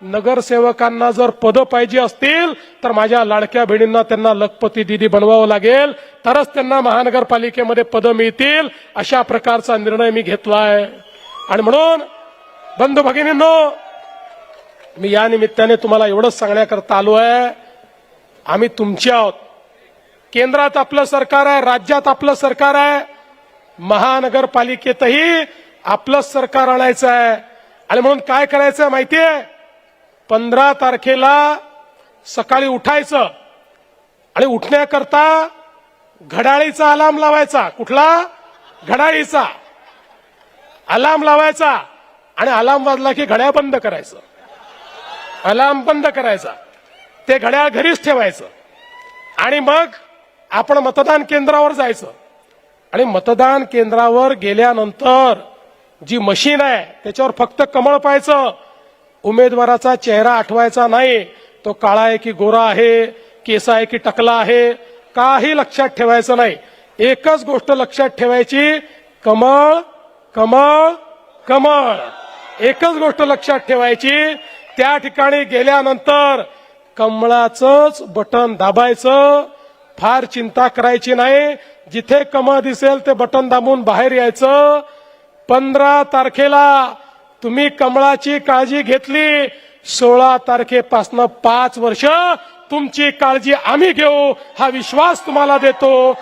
नगरसेवकांना जर पद पाहिजे असतील तर माझ्या लाडक्या बहिणींना त्यांना लखपती दीदी बनवावं लागेल, तरच त्यांना महानगरपालिकेमध्ये पद मिळतील. अशा प्रकारचा निर्णय मी घेतलाय. आणि म्हणून बंधू भगिनींनो, मी या निमित्ताने तुम्हाला एवढंच सांगण्याकरता आलो आहे, आम्ही तुमचे आहोत. केंद्रात आपलं सरकार आहे, राज्यात आपलं सरकार आहे, महानगरपालिकेतही आपलं सरकार आणायचं आहे. आणि म्हणून काय करायचं माहितीये, 15 तारखेला सकाळी उठायचं आणि उठण्याकरता घड्याळीचा अलार्म लावायचा. कुठला? घड्याळीचा अलार्म लावायचा. आणि अलार्म वाजला की घड्याळ बंद करायचं, अलार्म बंद करायचा, ते घड्याळ घरीच ठेवायचं. आणि मग आपण मतदान केंद्रावर जायचं. आणि मतदान केंद्रावर गेल्यानंतर जी मशीन आहे त्याच्यावर फक्त कमळ पाहायचं. उमेदवाराचा चेहरा आठवायचा नाही, तो काळा आहे की गोरा आहे, केस आहे की टकला आहे, काही लक्षात ठेवायचं नाही. एकच गोष्ट लक्षात ठेवायची, कमळ कमळ कमळ. एकच गोष्ट लक्षात ठेवायची, त्या ठिकाणी गेल्यानंतर कमळाचंच बटन दाबायचं. फार चिंता करायची नाही, जिथे कमळ दिसेल ते बटन दाबून बाहेर यायचं. 15 तारखेला तुम्ही कमळाची काळजी घेतली, 16 तारखेपासून 5 वर्ष तुमची काळजी आम्ही घेऊ, हा विश्वास तुम्हाला देतो.